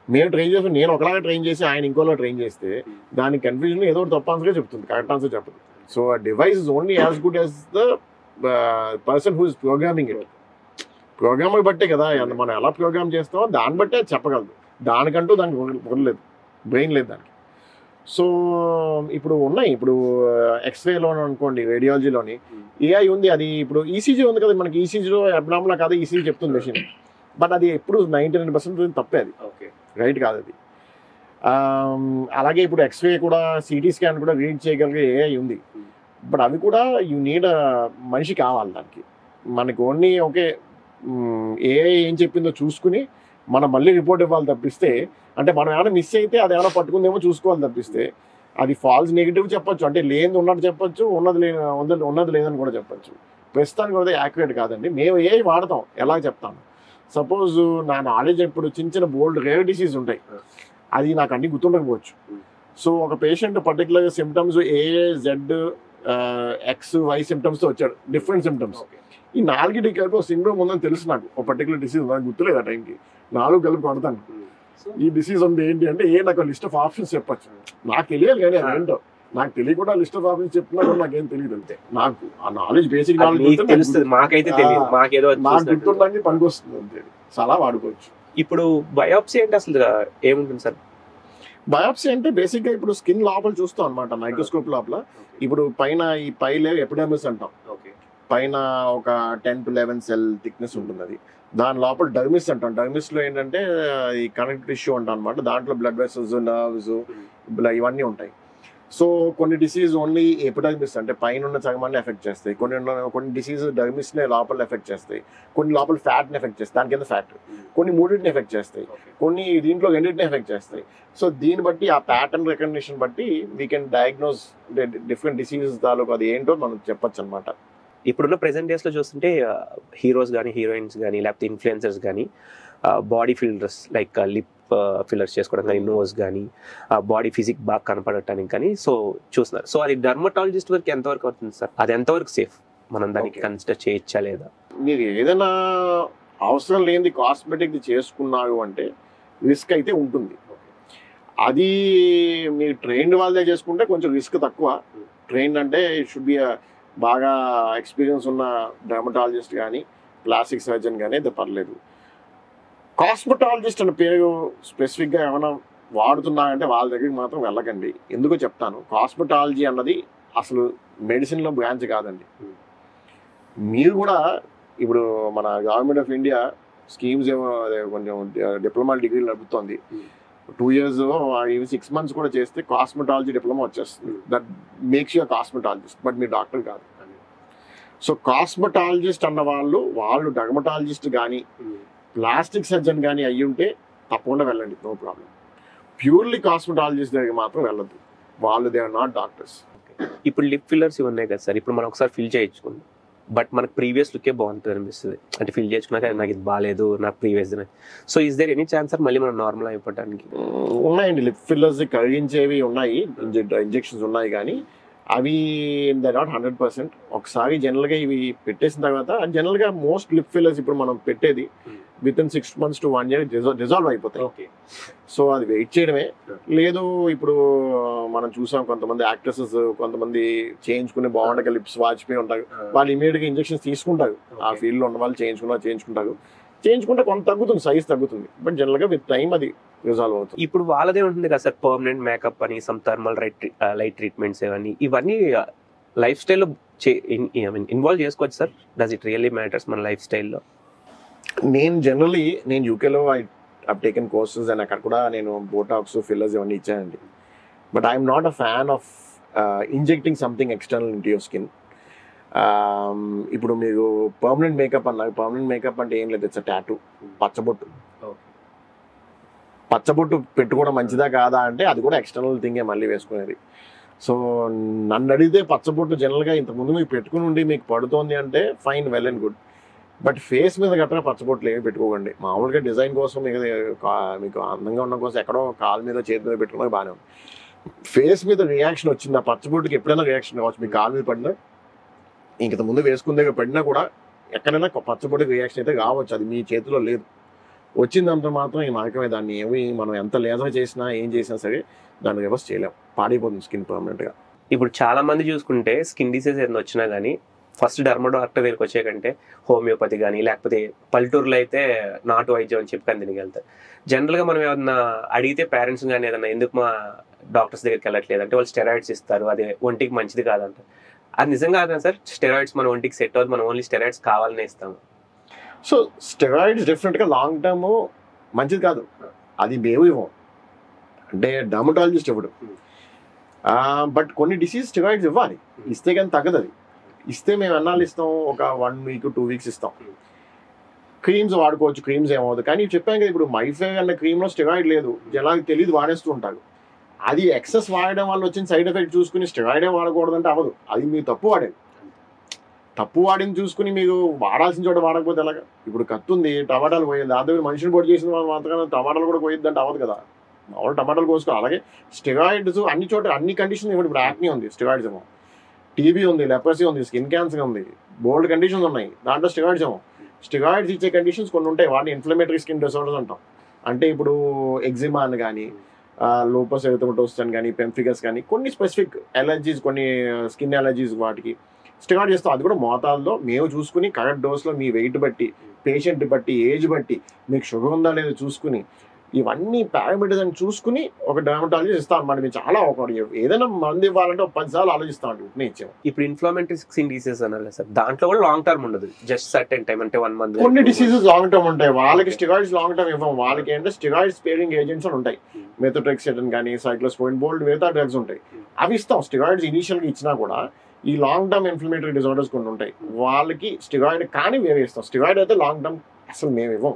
మేము ట్రైన్ చేసి నేను ఒకలాగా ట్రైన్ చేసి ఆయన ఇంకోలా ట్రైన్ చేస్తే దానికి కన్ఫ్యూజన్ ఏదో ఒకటి తప్ప ఆన్సర్గా చెప్తుంది, కరెక్ట్ ఆన్సర్ చెప్పదు. సో ఆ device is only as good as the person who is programming it. Programmer బట్టే కదా మనం ఎలా ప్రోగ్రామ్ చేస్తామో దాన్ని బట్టే అది చెప్పగలదు, దానికంటూ దానికి వదలలేదు, బ్రెయిన్ లేదు దానికి. సో ఇప్పుడు ఉన్నాయి, ఇప్పుడు ఎక్స్రేలో అనుకోండి, రేడియాలజీలోని ఏఐ ఉంది, అది ఇప్పుడు ఈసీజీ ఉంది కదా, మనకి ఈసీజీలో అబ్నార్మల్ కాదు ఈసీజీ చెప్తుంది మెషిన్, బట్ అది ఎప్పుడు 99% తప్పే, అది రైట్ కాదు అది. అలాగే ఇప్పుడు ఎక్స్రే కూడా, సిటీ స్కాన్ కూడా రీడ్ చేయగలిగే ఏఐ ఉంది, బట్ అవి కూడా యూ నీడ్ మనిషి కావాలి దానికి. మనకి ఓన్లీ ఓకే ఏఐ ఏం చెప్పిందో చూసుకుని మనం మళ్ళీ రిపోర్ట్ ఇవ్వాలి తప్పిస్తే, అంటే మనం ఏమైనా మిస్ అయితే అది ఏమైనా పట్టుకుందేమో చూసుకోవాలి తప్పిస్తే, అది ఫాల్స్ నెగిటివ్ చెప్పొచ్చు, అంటే లేనిది ఉన్నట్టు చెప్పొచ్చు, ఉన్నది లేదని కూడా చెప్పొచ్చు. ప్రస్తుతానికి కూడా యాక్యురేట్ కాదండి. మేము ఏ వాడతాం ఎలా చెప్తాను, సపోజ్ నా నాలెడ్జ్ ఇప్పుడు చిన్న బోల్డ్ రేర్ డిసీజ్ ఉంటాయి, అది నాకు అన్ని గుర్తుండకపోవచ్చు. సో ఒక పేషెంట్ పర్టికులర్గా సిమ్టమ్స్ AAZ XY సిమ్టమ్స్తో వచ్చాడు, డిఫరెంట్ సిమ్టమ్స్. ఈ 4 కలిపి ఒక సిండ్రోమ్ ఉందని తెలుసు నాకు, ఒక పర్టికులర్ డిసీజ్ నాకు గుర్తులేదు ఆ టైంకి, 4 కలిపి కొడతాను ఈ డిసీజ్ ఉంది ఏంటి అంటే, నాకు లిస్ట్ ఆఫ్ ఆప్షన్స్ చెప్పచ్చు, నాకు తెలియాలి కానీ అదేంటో నాకు తెలియకుండా లిస్ట్ ఆఫ్ ఆప్షన్స్ చెప్పినా కూడా నాకేం తెలియదు, అంతే. నాకు ఆ నాలెడ్జ్ బేసిక్ నాలెడ్జ్ తెలుస్తుంది, మాకైతే తెలియదు, మాకేదో నాకు గుర్తుండడానికి పనికి వస్తుంది అంతే, చాలా వాడుకోవచ్చు. ఇప్పుడు బయాప్సీ అంటే అసలు ఏముంటుంది సార్? బయాప్సీ అంటే బేసిక్ గా ఇప్పుడు స్కిన్ లోపల చూస్తాం అనమాట, మైక్రోస్కోప్ లోపల. ఇప్పుడు పైన ఈ పైలే ఎపిడెమిస్ అంటాం, పైన ఒక 10 to 11 సెల్ థిక్నెస్ ఉంటుంది, అది దాని లోపల డర్మిస్ అంటాం. డర్మిస్ లో ఏంటంటే ఈ కనెక్టివ్ టిష్యూ అంటాం అనమాట, దాంట్లో బ్లడ్ వెసల్స్, నర్వ్స్ ఇవన్నీ ఉంటాయి. సో కొన్ని డిసీజ్ ఓన్లీ ఎపిడర్మిస్ అంటే పైన ఉన్న చర్మాన్ని ఎఫెక్ట్ చేస్తాయి, కొన్ని డిసీజ్ డర్మిస్నే లోపల ఎఫెక్ట్ చేస్తాయి, కొన్ని లోపల ఫ్యాట్ని ఎఫెక్ట్ చేస్తాయి, దాని కింద ఫ్యాట్, కొన్ని మూడింటిని ఎఫెక్ట్ చేస్తాయి, కొన్ని దీంట్లో రెండింటిని ఎఫెక్ట్ చేస్తాయి. సో దీన్ని బట్టి ఆ ప్యాటర్న్ రికగ్నిషన్ బట్టి we can diagnose different diseases తాలూకు అది ఏంటో మనం చెప్పొచ్చు అనమాట. ఇప్పుడున్న ప్రెసెంట్ డేస్లో చూస్తుంటే హీరోస్ కానీ హీరోయిన్స్ కానీ లేకపోతే ఇన్ఫ్లుయెన్సర్స్ కానీ body fillers like lip fillers చేసుకోవడం కానీ, నోస్ కానీ, బాడీ ఫిజిక్ బాగా కనపడటానికి కానీ సో చూస్తున్నారు. సో అది డర్మటాలజిస్ట్ వరకు ఎంతవరకు అవుతుంది సార్? అది ఎంతవరకు సేఫ్, మనం దానికి కన్సిడర్ చేయొచ్చా లేదా? మీరు ఏదైనా అవసరం లేనిది కాస్మెటిక్ చేసుకున్నారు అంటే రిస్క్ అయితే ఉంటుంది. అది మీరు ట్రైన్డ్ వాళ్ళదే చేసుకుంటే కొంచెం రిస్క్ తక్కువ. ట్రైన్డ్ అంటే ఇట్ షుడ్ బి బాగా ఎక్స్పీరియన్స్ ఉన్న డర్మటాలజిస్ట్ కానీ ప్లాస్టిక్ సర్జన్ కానీ అయితే పర్లేదు. కాస్మెటాలజిస్ట్ అనే పేరు స్పెసిఫిక్గా ఏమైనా వాడుతున్నారంటే వాళ్ళ దగ్గరికి మాత్రం వెళ్ళకండి. ఎందుకో చెప్తాను. కాస్మెటాలజీ అన్నది అసలు మెడిసిన్లో బ్రాంచ్ కాదండి. మీరు కూడా ఇప్పుడు మన గవర్నమెంట్ ఆఫ్ ఇండియా స్కీమ్స్ ఏమో కొంచెం డిప్లొమా డిగ్రీలు నడుపుతోంది. 2 years 6 months కూడా చేస్తే కాస్మెటాలజీ డిప్లొమా వచ్చేస్తుంది. That makes you cosmetologist, but మీరు డాక్టర్ కాదు. సో కాస్మెటాలజిస్ట్ అన్న వాళ్ళు డర్మటాలజిస్ట్ కానీ ప్లాస్టిక్ సర్జన్ కానీ అయ్యి ఉంటే తప్పకుండా వెళ్ళండి, నో ప్రాబ్లం. ప్యూర్లీ కాస్మెటాలజిస్ట్ దగ్గర మాత్రం వెళ్ళద్దు, వాళ్ళు దే ఆర్ నాట్ డాక్టర్స్. ఇప్పుడు లిప్ ఫిల్లర్స్ ఇవి ఉన్నాయి కదా సార్, ఇప్పుడు మనం ఒకసారి ఫిల్ చేయించుకుందాం, బట్ మనకు ప్రీవియస్ లుకే బాగుంటుంది అనిపిస్తుంది. అంటే ఫిల్ చేసుకున్నాక నాకు ఇది బాగాలేదు, నాకు previous. So is there any chance sir మళ్ళీ మనం నార్మల్ అయిపోవడానికి? ఉన్నాయండి, లిప్ ఫిల్లర్స్ కరిగించేవి ఉన్నాయి, ఇంజెక్షన్స్ ఉన్నాయి, కానీ అవి దే నాట్ 100%. ఒకసారి జనరల్గా ఇవి పెట్టేసిన తర్వాత జనరల్గా మోస్ట్ లిప్ ఫిల్లర్స్ ఇప్పుడు మనం పెట్టేది with in 6 months to 1 year dissolve అయిపోతాయి. సో అది వెయిట్ చేయడమే. లేదు ఇప్పుడు మనం చూసాం కొంతమంది యాక్ట్రెసెస్ కొంతమంది చేయించుకుని బాగుండగా లిప్స్ వాచిపోయి ఉంటారు, వాళ్ళు ఇమీడియట్గా ఇంజెక్షన్స్ తీసుకుంటారు. ఆ ఫీల్డ్లో ఉన్న వాళ్ళు చేయించుకుంటే కొంత తగ్గుతుంది, సైజ్ తగ్గుతుంది, బట్ జనరల్గా విత్ టైం అది రిజాల్వ్ అవుతుంది. ఇప్పుడు వాళ్ళదే ఉంటుంది కదా సార్ పర్మనెంట్ మేకప్ అని, సమ్ థర్మల్ లైట్ ట్రీట్మెంట్స్ ఇవన్నీ లైఫ్ స్టైల్లో ఇన్వాల్వ్ చేసుకోవచ్చు sir? Does it really matters మన లైఫ్ స్టైల్లో? నేను జనరలీ యూకేలో ఐ టేకెన్ కోర్సెస్ అండ్ అక్కడ కూడా నేను బోటాక్స్ ఫిల్లర్స్ ఇవన్నీ ఇచ్చానండి. But I'm not a fan of injecting something external into your skin. ఇప్పుడు మీరు పర్మనెంట్ మేకప్ అన్నారు. పర్మనెంట్ మేకప్ అంటే ఏం లేదు, ఇట్స్ టాటూ. పచ్చబొట్టు పెట్టుకోవడం మంచిదా కాదా అంటే అది కూడా ఎక్స్టర్నల్ థింగే మళ్ళీ వేసుకునేది. సో నన్ను అడిగితే పచ్చబొట్టు జనరల్గా ఇంతకుముందు మీకు పెట్టుకుని ఉండి మీకు పడుతోంది అంటే fine, well and good. But face మీద గట్రా పచ్చబొట్లు ఏమి పెట్టుకోకండి. మామూలుగా డిజైన్ కోసం మీకు అందంగా ఉన్న కోసం ఎక్కడో కాలు మీద చేతి మీద పెట్టుకున్నా బాగానే ఉంది. ఫేస్ మీద రియాక్షన్ వచ్చింది, ఆ పచ్చబొట్టుకి ఎప్పుడైనా రియాక్షన్ కావచ్చు. మీ కాలు మీద పడినా ఇంత ముందు వేసుకుందే పడినా కూడా ఎక్కడైనా పచ్చబొట్టుకి రియాక్షన్ అయితే కావచ్చు, అది మీ చేతిలో లేదు. వచ్చిందంత మాత్రం ఈ మార్గమే. దాన్ని ఏమి మనం ఎంత లేజర్ చేసినా ఏం చేసినా సరే దాన్ని రివర్స్ చేయలేం, పాడైపోతుంది స్కిన్ పర్మనెంట్గా. ఇప్పుడు చాలా మంది చూసుకుంటే స్కిన్ డిసీజ్ ఏదైనా వచ్చినా కానీ ఫస్ట్ డర్మా డాక్టర్ దగ్గరికి వచ్చే కంటే హోమియోపతి కానీ లేకపోతే పల్లెటూరులో అయితే నాటు వైద్యం అని చెప్పి దీనికి వెళ్తారు. జనరల్గా మనం ఏమన్నా అడిగితే పేరెంట్స్ కానీ ఏదన్నా ఎందుకు మా డాక్టర్స్ దగ్గరికి వెళ్ళట్లేదు అంటే వాళ్ళు స్టెరాయిడ్స్ ఇస్తారు, అది ఒంటికి మంచిది కాదంట. అది నిజంగా కాదా సార్? స్టెరాయిడ్స్ మన ఒంటికి సెట్ అవుతుంది, మనం ఓన్లీ స్టెరాయిడ్స్ కావాలనే ఇస్తాము. సో స్టెరాయిడ్స్ డెఫినెట్గా లాంగ్ టర్మ్ మంచిది కాదు, అది మేము ఇవ్వం, అంటే డర్మటాలజిస్ట్ ఇవ్వడు. బట్ కొన్ని డిసీజ్ స్టెరాయిడ్స్ ఇవ్వాలి, ఇస్తే కానీ తగ్గదు. అది ఇస్తే మేము ఎన్నాళ్ళు ఇస్తాం, ఒక 1 week 2 weeks ఇస్తాం. క్రీమ్స్ వాడుకోవచ్చు, క్రీమ్స్ ఏమవుతుంది. కానీ చెప్పాను కదా, ఇప్పుడు మైఫేర్ అన్న క్రీమ్లో స్టెరాయిడ్ లేదు, జనాలకు తెలియదు, వాడేస్తూ ఉంటారు. అది ఎక్సెస్ వాడడం వల్ల వచ్చిన సైడ్ ఎఫెక్ట్ చూసుకుని స్టెరాయిడే వాడకూడదంటే అవ్వదు, అది మీరు తప్పు వాడేది. తప్పు వాడింది చూసుకుని మీరు వాడాల్సిన చోట వాడకపోతే ఎలాగా? ఇప్పుడు కత్తుంది, టమాటాలు పోయింది, దాంతో మనిషిని పొడి చేసిన వాళ్ళు మాత్రమే టమాటాలు కూడా పోయిద్ది అంటే అవ్వదు కదా. మామూలు టమాటాలు కోసుకోవాలి. అలాగే స్టెరాయిడ్స్ అన్ని చోట అన్ని కండిషన్ ఇప్పుడు యాక్నీ ఉంది, స్టెరాయిడ్స్ ఏమో, టీబీ ఉంది, లెప్రసీ ఉంది, స్కిన్ క్యాన్సర్ ఉంది, బోల్డ్ కండిషన్స్ ఉన్నాయి, దాంట్లో స్టెరాయిడ్స్ ఏమో. స్టెరాయిడ్స్ ఇచ్చే కండిషన్స్ కొన్ని ఉంటాయి, వాటిని ఇన్ఫ్లమేటరీ స్కిన్ డిసార్డర్స్ అంటాం. అంటే ఇప్పుడు ఎగ్జిమా అని కానీ, లోపస్ ఎరిథెమటోసిస్ అని కానీ, పెంఫిగస్ కానీ, కొన్ని స్పెసిఫిక్ ఎలర్జీస్, కొన్ని స్కిన్ ఎలర్జీస్, వాటికి స్టెరాయిడ్ చేస్తాం. అది కూడా మోతాదులో మేము చూసుకుని కరెక్ట్ డోస్లో మీ వెయిట్ బట్టి, పేషెంట్ బట్టి, ఏజ్ బట్టి, మీకు షుగర్ ఉందా లేదా చూసుకుని, ఇవన్నీ పారామీటర్స్ అని చూసుకుని ఒక డర్మటాలజిస్ట్ ఇస్తాం అన్నమాట. మేము చాలా ఏదైనా మందు ఇవ్వాలంటే 10 సార్లు ఆలోచిస్తామండి, ఉట్నే ఇచ్చాము. ఇప్పుడు ఇన్ఫ్లమేటరీ స్కిన్ డిసీజ్ అన్నారు కదా సార్, దాంట్లో కూడా లాంగ్ టర్మ్ ఉండదు, జస్ట్ సర్టెన్ టైం అంటే 1 month. కొన్ని డిసీజెస్ లాంగ్ టర్మ్ ఉంటాయి, వాళ్ళకి స్టెరాయిడ్స్ లాంగ్ టర్మ్ ఇవ్వం. వాళ్ళకి అంటే స్టెరాయిడ్ స్పేరింగ్ ఏజెంట్స్ అని ఉంటాయి, మెథోట్రెక్సేటన్ కానీ, సైక్లోస్పోయిన్, బోల్డ్ మిగతా డ్రగ్స్ ఉంటాయి, అవి ఇస్తాం. స్టెరాయిడ్స్ ఇనీషియల్గా ఇచ్చినా కూడా ఈ లాంగ్ టర్మ్ ఇన్ఫ్లమేటరీ డిసార్డర్స్ కొన్ని ఉంటాయి, వాళ్ళకి స్టెరాయిడ్ కానీ వేరే ఇస్తాం. స్టెరాయిడ్ అయితే లాంగ్ టర్మ్ అసలు మేము ఇవ్వం.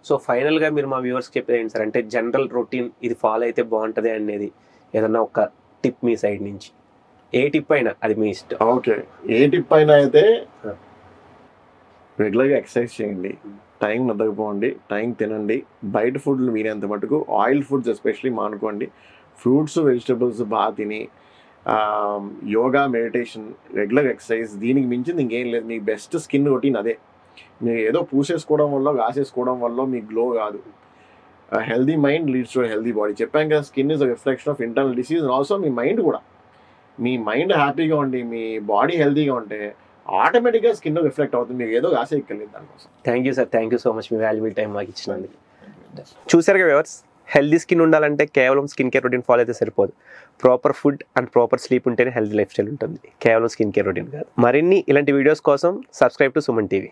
సో ఫైనల్గా మీరు మా వ్యూవర్స్కి చెప్పేది ఏంటి సార్, అంటే జనరల్ రొటీన్ ఇది ఫాలో అయితే బాగుంటుంది అనేది ఏదన్నా ఒక టిప్ మీ సైడ్ నుంచి? ఏ టిప్ అయినా అది మీ ఇష్టం. ఓకే, ఏ టిప్ అయినా అయితే రెగ్యులర్గా ఎక్సర్సైజ్ చేయండి, టైం నిద్రపోండి, టైం తినండి, బయట ఫుడ్లు వీనేంత మటుకు ఆయిల్ ఫుడ్స్ ఎస్పెషలీ మానుకోండి, ఫ్రూట్స్ వెజిటబుల్స్ బాగా తిని, యోగా, మెడిటేషన్, రెగ్యులర్ ఎక్సర్సైజ్, దీనికి మించింది ఇంకేం లేదు. మీ బెస్ట్ స్కిన్ రొటీన్ అదే. మీరు ఏదో పూసేసుకోవడం వల్ల, రాసేసుకోవడం వల్ల మీకు గ్లో కాదు. Healthy mind leads to healthy body. చెప్పాం కదా, skin is a reflection of internal disease and also me mind కూడా. మీ మైండ్ హ్యాపీగా ఉండి మీ బాడీ హెల్దీగా ఉంటే ఆటోమేటిక్గా స్కిన్ రిఫ్లెక్ట్ అవుతుంది, మీకు ఏదో రాసే ఎక్కర్లేదు దానికోసం. Thank you sir, thank you so much me valuable time మాకు ఇచ్చినందుకు. చూసారుగా వ్యూవర్స్, హెల్దీ స్కిన్ ఉండాలంటే కేవలం స్కిన్ కేర్ రొటీన్ ఫాలో అయితే సరిపోదు, proper food and proper sleep ఉంటేనే హెల్దీ లైఫ్ స్టైల్ ఉంటుంది, కేవలం స్కిన్ కేర్ రొటీన్ కాదు. మరిన్ని ఇలాంటి వీడియోస్ కోసం సబ్స్క్రైబ్ టు సుమన్ టీవీ.